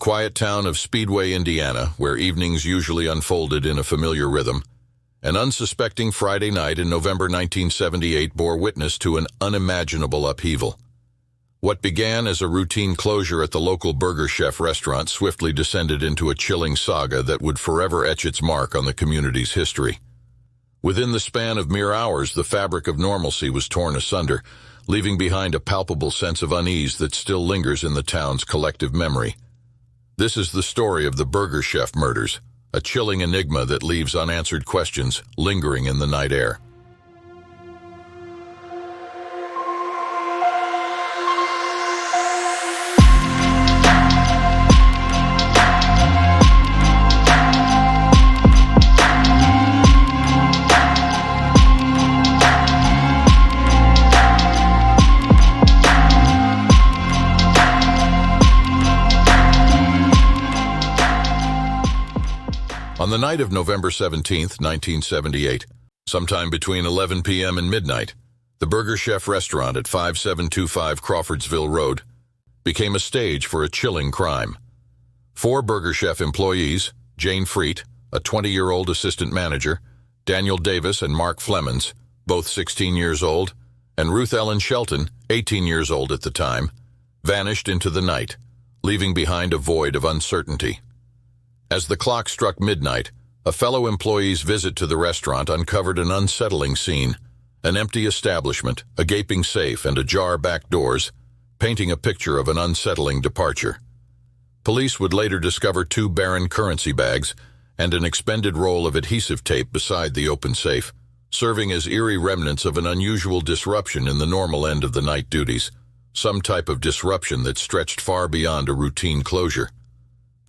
quiet town of Speedway, Indiana, where evenings usually unfolded in a familiar rhythm, an unsuspecting Friday night in November 1978 bore witness to an unimaginable upheaval. What began as a routine closure at the local BurgerChef restaurant swiftly descended into a chilling saga that would forever etch its mark on the community's history. Within the span of mere hours, the fabric of normalcy was torn asunder, leaving behind a palpable sense of unease that still lingers in the town's collective memory. This is the story of the BurgerChef murders, a chilling enigma that leaves unanswered questions lingering in the night air. On the night of November 17, 1978, sometime between 11 p.m. and midnight, the BurgerChef restaurant at 5725 Crawfordsville Road became a stage for a chilling crime. 4 BurgerChef employees, Jane Freet, a 20-year-old assistant manager, Daniel Davis and Mark Flemons, both 16 years old, and Ruth Ellen Shelton, 18 years old at the time, vanished into the night, leaving behind a void of uncertainty. As the clock struck midnight, a fellow employee's visit to the restaurant uncovered an unsettling scene: an empty establishment, a gaping safe, and ajar back doors, painting a picture of an unsettling departure. Police would later discover 2 barren currency bags and an expended roll of adhesive tape beside the open safe, serving as eerie remnants of an unusual disruption in the normal end of the night duties, some type of disruption that stretched far beyond a routine closure.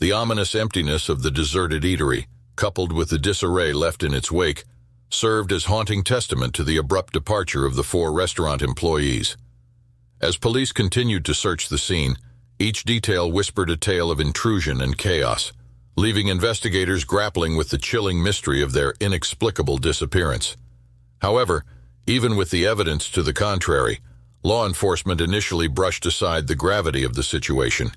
The ominous emptiness of the deserted eatery, coupled with the disarray left in its wake, served as haunting testament to the abrupt departure of the 4 restaurant employees. As police continued to search the scene, each detail whispered a tale of intrusion and chaos, leaving investigators grappling with the chilling mystery of their inexplicable disappearance. However, even with the evidence to the contrary, law enforcement initially brushed aside the gravity of the situation.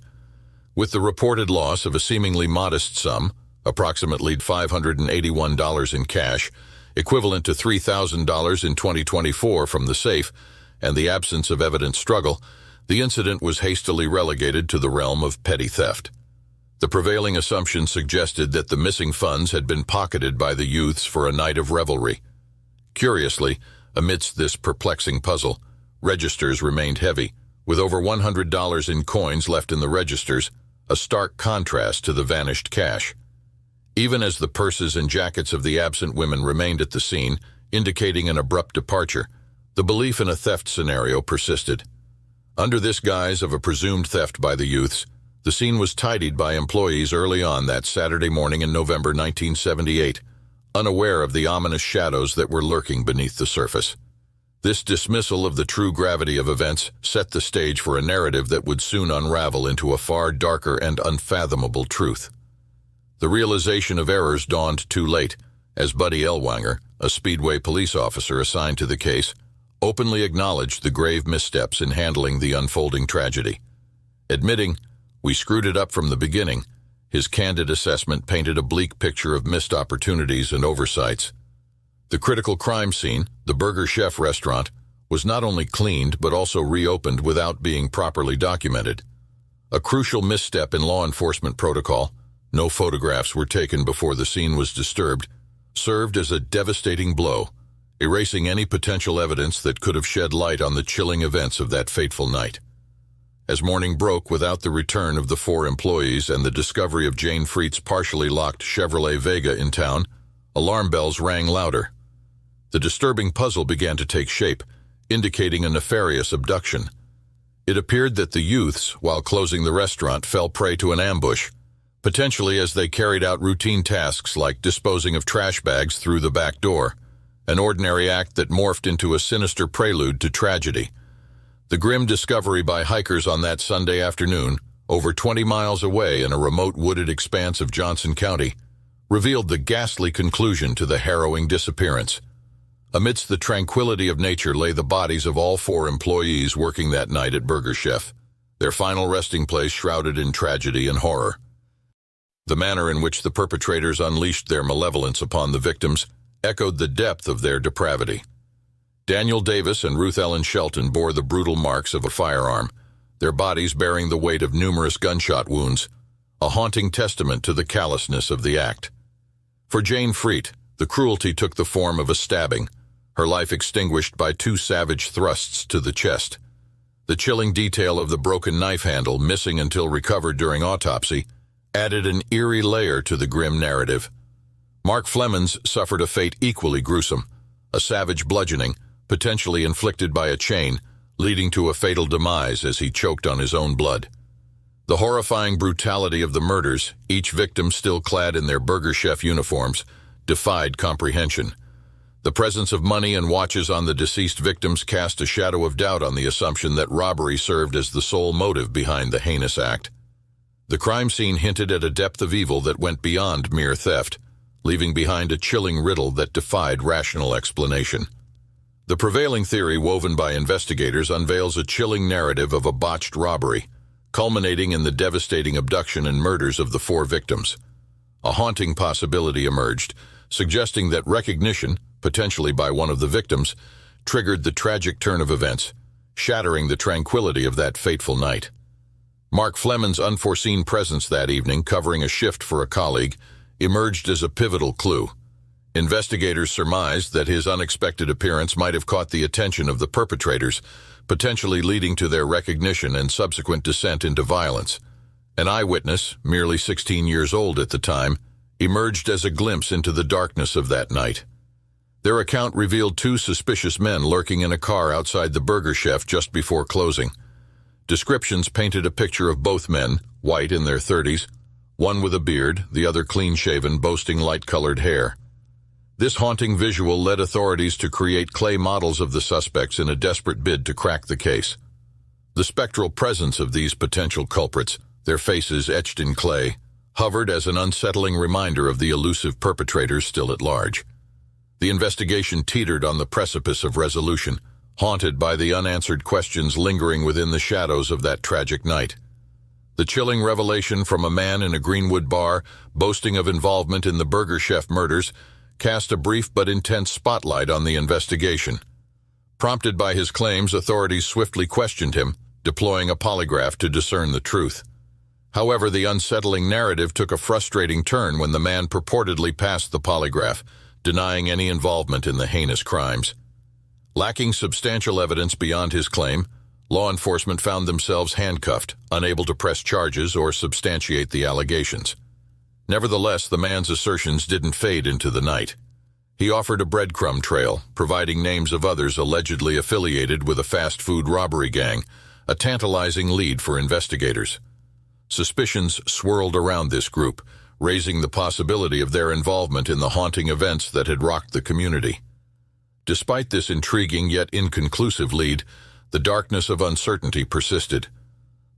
With the reported loss of a seemingly modest sum, approximately $581 in cash, equivalent to $3,000 in 2024 from the safe, and the absence of evident struggle, the incident was hastily relegated to the realm of petty theft. The prevailing assumption suggested that the missing funds had been pocketed by the youths for a night of revelry. Curiously, amidst this perplexing puzzle, registers remained heavy, with over $100 in coins left in the registers, a stark contrast to the vanished cash. Even as the purses and jackets of the absent women remained at the scene, indicating an abrupt departure, the belief in a theft scenario persisted. Under this guise of a presumed theft by the youths, the scene was tidied by employees early on that Saturday morning in November 1978, unaware of the ominous shadows that were lurking beneath the surface. This dismissal of the true gravity of events set the stage for a narrative that would soon unravel into a far darker and unfathomable truth. The realization of errors dawned too late, as Buddy Ellwanger, a Speedway police officer assigned to the case, openly acknowledged the grave missteps in handling the unfolding tragedy. Admitting, "We screwed it up from the beginning," his candid assessment painted a bleak picture of missed opportunities and oversights. The critical crime scene, the BurgerChef restaurant, was not only cleaned but also reopened without being properly documented. A crucial misstep in law enforcement protocol, no photographs were taken before the scene was disturbed, served as a devastating blow, erasing any potential evidence that could have shed light on the chilling events of that fateful night. As morning broke without the return of the 4 employees and the discovery of Jane Freet's partially locked Chevrolet Vega in town, alarm bells rang louder. The disturbing puzzle began to take shape, indicating a nefarious abduction. It appeared that the youths, while closing the restaurant, fell prey to an ambush, potentially as they carried out routine tasks like disposing of trash bags through the back door, an ordinary act that morphed into a sinister prelude to tragedy. The grim discovery by hikers on that Sunday afternoon, over 20 miles away in a remote wooded expanse of Johnson County, revealed the ghastly conclusion to the harrowing disappearance. Amidst the tranquility of nature lay the bodies of all 4 employees working that night at BurgerChef, their final resting place shrouded in tragedy and horror. The manner in which the perpetrators unleashed their malevolence upon the victims echoed the depth of their depravity. Daniel Davis and Ruth Ellen Shelton bore the brutal marks of a firearm, their bodies bearing the weight of numerous gunshot wounds, a haunting testament to the callousness of the act. For Jane Freet, the cruelty took the form of a stabbing, her life extinguished by 2 savage thrusts to the chest. The chilling detail of the broken knife handle, missing until recovered during autopsy, added an eerie layer to the grim narrative. Mark Flemons suffered a fate equally gruesome, a savage bludgeoning, potentially inflicted by a chain, leading to a fatal demise as he choked on his own blood. The horrifying brutality of the murders, each victim still clad in their BurgerChef uniforms, defied comprehension. The presence of money and watches on the deceased victims cast a shadow of doubt on the assumption that robbery served as the sole motive behind the heinous act. The crime scene hinted at a depth of evil that went beyond mere theft, leaving behind a chilling riddle that defied rational explanation. The prevailing theory woven by investigators unveils a chilling narrative of a botched robbery, culminating in the devastating abduction and murders of the 4 victims. A haunting possibility emerged, suggesting that recognition, potentially by one of the victims, triggered the tragic turn of events, shattering the tranquility of that fateful night. Mark Flemons' unforeseen presence that evening, covering a shift for a colleague, emerged as a pivotal clue. Investigators surmised that his unexpected appearance might have caught the attention of the perpetrators, potentially leading to their recognition and subsequent descent into violence. An eyewitness, merely 16 years old at the time, emerged as a glimpse into the darkness of that night. Their account revealed 2 suspicious men lurking in a car outside the BurgerChef just before closing. Descriptions painted a picture of both men, white in their 30s, one with a beard, the other clean-shaven, boasting light-colored hair. This haunting visual led authorities to create clay models of the suspects in a desperate bid to crack the case. The spectral presence of these potential culprits, their faces etched in clay, hovered as an unsettling reminder of the elusive perpetrators still at large. The investigation teetered on the precipice of resolution, haunted by the unanswered questions lingering within the shadows of that tragic night. The chilling revelation from a man in a Greenwood bar, boasting of involvement in the BurgerChef murders, cast a brief but intense spotlight on the investigation. Prompted by his claims, authorities swiftly questioned him, deploying a polygraph to discern the truth. However, the unsettling narrative took a frustrating turn when the man purportedly passed the polygraph, denying any involvement in the heinous crimes. Lacking substantial evidence beyond his claim, law enforcement found themselves handcuffed, unable to press charges or substantiate the allegations. Nevertheless, the man's assertions didn't fade into the night. He offered a breadcrumb trail, providing names of others allegedly affiliated with a fast food robbery gang, a tantalizing lead for investigators. Suspicions swirled around this group, raising the possibility of their involvement in the haunting events that had rocked the community. Despite this intriguing yet inconclusive lead, the darkness of uncertainty persisted.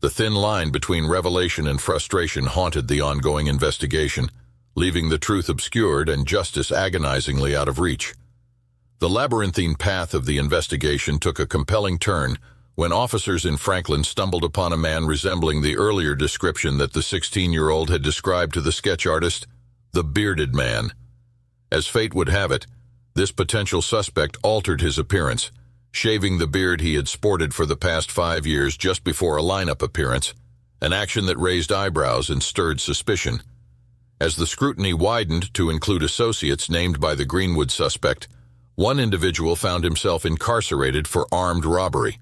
The thin line between revelation and frustration haunted the ongoing investigation, leaving the truth obscured and justice agonizingly out of reach. The labyrinthine path of the investigation took a compelling turn when officers in Franklin stumbled upon a man resembling the earlier description that the 16-year-old had described to the sketch artist, the bearded man. As fate would have it, this potential suspect altered his appearance, shaving the beard he had sported for the past 5 years just before a lineup appearance, an action that raised eyebrows and stirred suspicion. As the scrutiny widened to include associates named by the Greenwood suspect, one individual found himself incarcerated for armed robbery.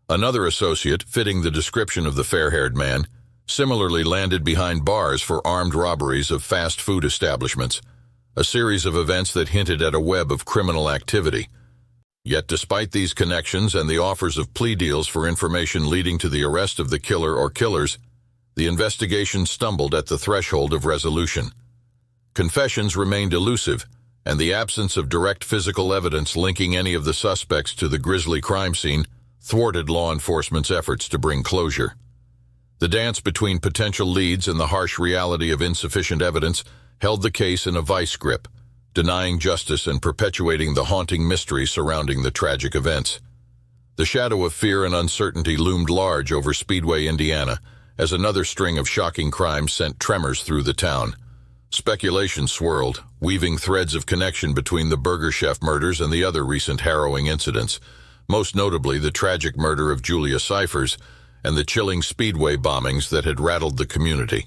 Another associate, fitting the description of the fair-haired man, similarly landed behind bars for armed robberies of fast food establishments, a series of events that hinted at a web of criminal activity. Yet despite these connections and the offers of plea deals for information leading to the arrest of the killer or killers, the investigation stumbled at the threshold of resolution. Confessions remained elusive, and the absence of direct physical evidence linking any of the suspects to the grisly crime scene thwarted law enforcement's efforts to bring closure. The dance between potential leads and the harsh reality of insufficient evidence held the case in a vice grip, denying justice and perpetuating the haunting mystery surrounding the tragic events. The shadow of fear and uncertainty loomed large over Speedway, Indiana, as another string of shocking crimes sent tremors through the town. Speculation swirled, weaving threads of connection between the BurgerChef murders and the other recent harrowing incidents, most notably the tragic murder of Julia Cyphers and the chilling Speedway bombings that had rattled the community.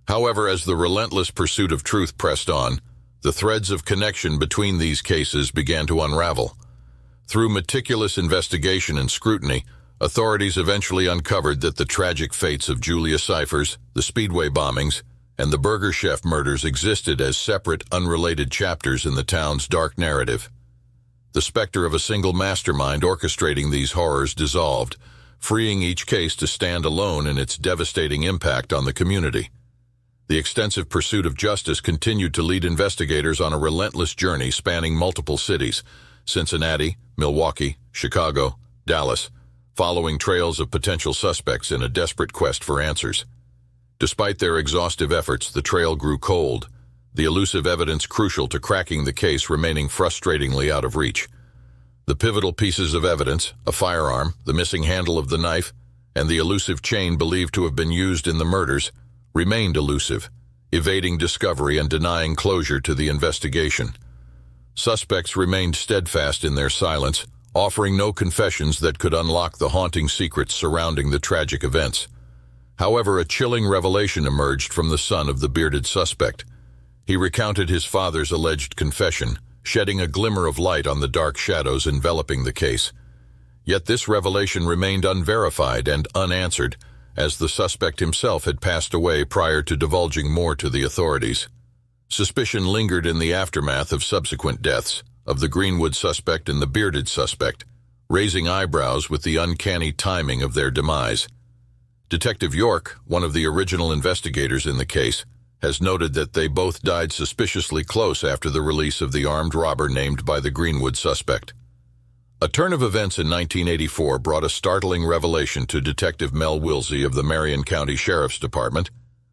However, as the relentless pursuit of truth pressed on, the threads of connection between these cases began to unravel. Through meticulous investigation and scrutiny, authorities eventually uncovered that the tragic fates of Julia Cyphers, the Speedway bombings, and the BurgerChef murders existed as separate, unrelated chapters in the town's dark narrative. The specter of a single mastermind orchestrating these horrors dissolved, freeing each case to stand alone in its devastating impact on the community. The extensive pursuit of justice continued to lead investigators on a relentless journey spanning multiple cities, Cincinnati, Milwaukee, Chicago, Dallas, following trails of potential suspects in a desperate quest for answers. Despite their exhaustive efforts, the trail grew cold, the elusive evidence crucial to cracking the case remaining frustratingly out of reach. The pivotal pieces of evidence, a firearm, the missing handle of the knife, and the elusive chain believed to have been used in the murders, remained elusive, evading discovery and denying closure to the investigation. Suspects remained steadfast in their silence, offering no confessions that could unlock the haunting secrets surrounding the tragic events. However, a chilling revelation emerged from the son of the bearded suspect. He recounted his father's alleged confession, shedding a glimmer of light on the dark shadows enveloping the case. Yet this revelation remained unverified and unanswered, as the suspect himself had passed away prior to divulging more to the authorities. Suspicion lingered in the aftermath of subsequent deaths, of the Greenwood suspect and the bearded suspect, raising eyebrows with the uncanny timing of their demise. Detective York, one of the original investigators in the case, has noted that they both died suspiciously close after the release of the armed robber named by the Greenwood suspect. A turn of events in 1984 brought a startling revelation to Detective Mel Wilsey of the Marion County Sheriff's Department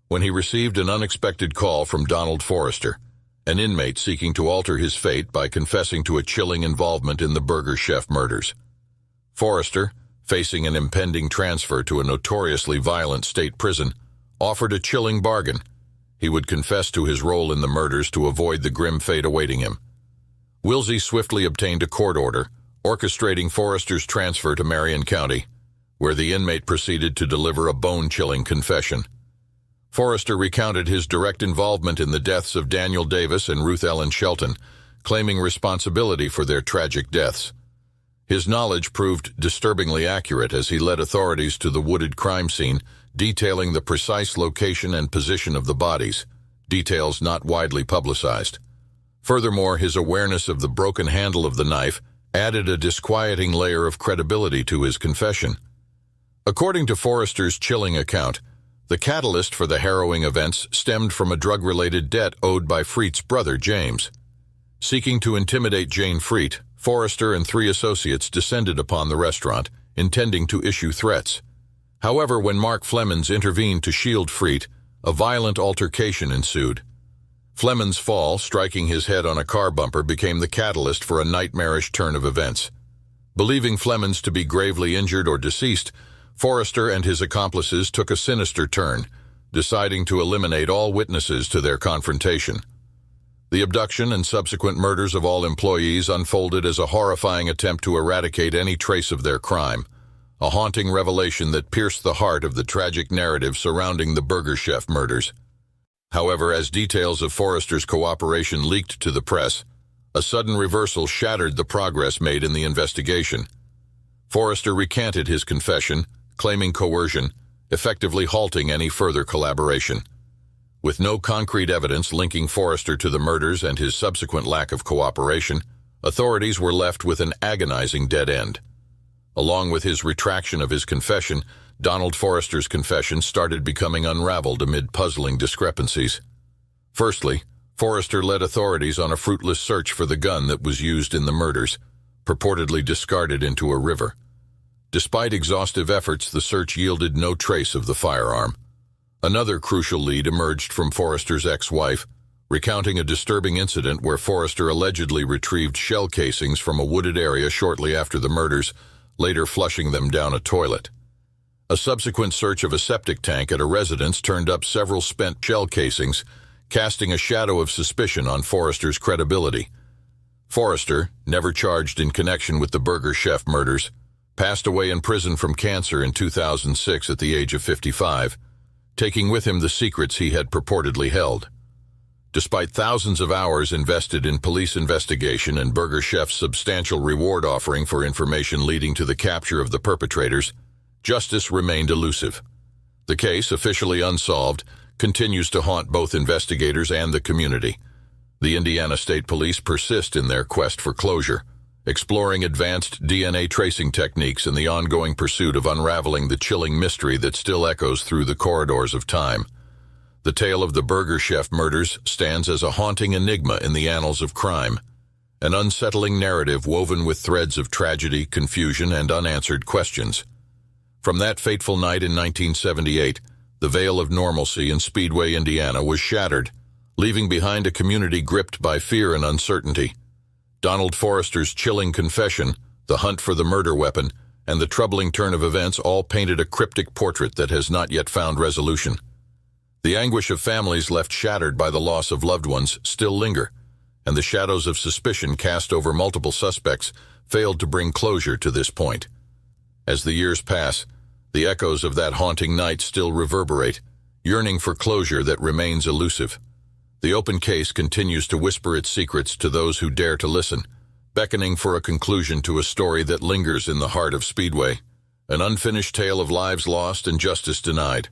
when he received an unexpected call from Donald Forrester, an inmate seeking to alter his fate by confessing to a chilling involvement in the BurgerChef murders. Forrester, facing an impending transfer to a notoriously violent state prison, offered a chilling bargain. He would confess to his role in the murders to avoid the grim fate awaiting him. Wilsey swiftly obtained a court order, orchestrating Forrester's transfer to Marion County, where the inmate proceeded to deliver a bone-chilling confession. Forrester recounted his direct involvement in the deaths of Daniel Davis and Ruth Ellen Shelton, claiming responsibility for their tragic deaths. His knowledge proved disturbingly accurate as he led authorities to the wooded crime scene, detailing the precise location and position of the bodies, details not widely publicized. Furthermore, his awareness of the broken handle of the knife added a disquieting layer of credibility to his confession. According to Forrester's chilling account, the catalyst for the harrowing events stemmed from a drug-related debt owed by Freet's brother, James. Seeking to intimidate Jane Freet, Forrester and 3 associates descended upon the restaurant, intending to issue threats. However, when Mark Flemons intervened to shield Freet, a violent altercation ensued. Flemons' fall, striking his head on a car bumper, became the catalyst for a nightmarish turn of events. Believing Flemons to be gravely injured or deceased, Forrester and his accomplices took a sinister turn, deciding to eliminate all witnesses to their confrontation. The abduction and subsequent murders of all employees unfolded as a horrifying attempt to eradicate any trace of their crime, a haunting revelation that pierced the heart of the tragic narrative surrounding the BurgerChef murders. However, as details of Forrester's cooperation leaked to the press, a sudden reversal shattered the progress made in the investigation. Forrester recanted his confession, claiming coercion, effectively halting any further collaboration. With no concrete evidence linking Forrester to the murders and his subsequent lack of cooperation, authorities were left with an agonizing dead end. Along with his retraction of his confession, Donald Forrester's confession started becoming unraveled amid puzzling discrepancies. Firstly, Forrester led authorities on a fruitless search for the gun that was used in the murders, purportedly discarded into a river. Despite exhaustive efforts, the search yielded no trace of the firearm. Another crucial lead emerged from Forrester's ex-wife, recounting a disturbing incident where Forrester allegedly retrieved shell casings from a wooded area shortly after the murders, later flushing them down a toilet. A subsequent search of a septic tank at a residence turned up several spent shell casings, casting a shadow of suspicion on Forrester's credibility. Forrester, never charged in connection with the BurgerChef murders, passed away in prison from cancer in 2006 at the age of 55, taking with him the secrets he had purportedly held. Despite thousands of hours invested in police investigation and BurgerChef's substantial reward offering for information leading to the capture of the perpetrators, justice remained elusive. The case, officially unsolved, continues to haunt both investigators and the community. The Indiana State Police persist in their quest for closure, exploring advanced DNA tracing techniques in the ongoing pursuit of unraveling the chilling mystery that still echoes through the corridors of time. The tale of the BurgerChef murders stands as a haunting enigma in the annals of crime, an unsettling narrative woven with threads of tragedy, confusion, and unanswered questions. From that fateful night in 1978, the veil of normalcy in Speedway, Indiana was shattered, leaving behind a community gripped by fear and uncertainty. Donald Forrester's chilling confession, the hunt for the murder weapon, and the troubling turn of events all painted a cryptic portrait that has not yet found resolution. The anguish of families left shattered by the loss of loved ones still linger, and the shadows of suspicion cast over multiple suspects failed to bring closure to this point. As the years pass, the echoes of that haunting night still reverberate, yearning for closure that remains elusive. The open case continues to whisper its secrets to those who dare to listen, beckoning for a conclusion to a story that lingers in the heart of Speedway, an unfinished tale of lives lost and justice denied.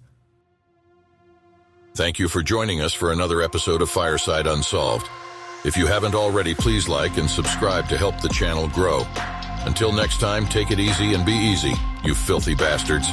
Thank you for joining us for another episode of Fireside Unsolved. If you haven't already, please like and subscribe to help the channel grow. Until next time, take it easy and be easy, you filthy bastards.